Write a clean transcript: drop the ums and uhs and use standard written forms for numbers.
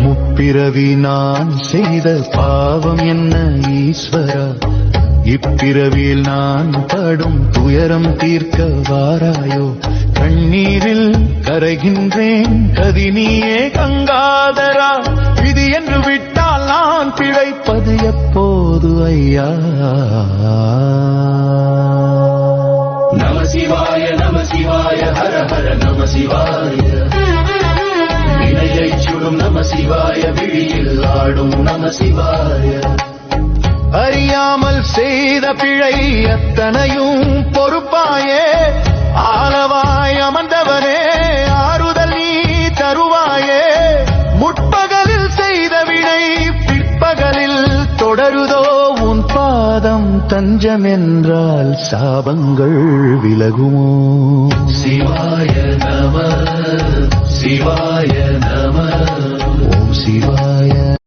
முப்பிறவி நான் செய்த பாவம் என்ன ஈஸ்வரா, இப்பிறவியில் நான் படும் துயரம் தீர்க்க வாராயோ. கண்ணீரில் கரைகின்றேன் கதினியே கங்காதரா, விதி என்று விட்டால் நான் பிழைப்பது எப்போது ஐயா. நம சிவாய ஹர ஹர நம சிவாய, வினையை சுடும் நம சிவாய, விழியில் ஆடும் நம சிவாய. அறியாமல் செய்த பிழை அத்தனையும் பொறுப்பாயே, ஆளவாய் அமர்ந்தவனே ஆறுதல் நீ தருவாயே. முற்பகலில் செய்த வினை பிற்பகலில் தொடருதோ, உன் பாதம் தஞ்சம் என்றால் சாபங்கள் விலகுமோ. சிவாய நம சிவாய நம ஓம் சிவாய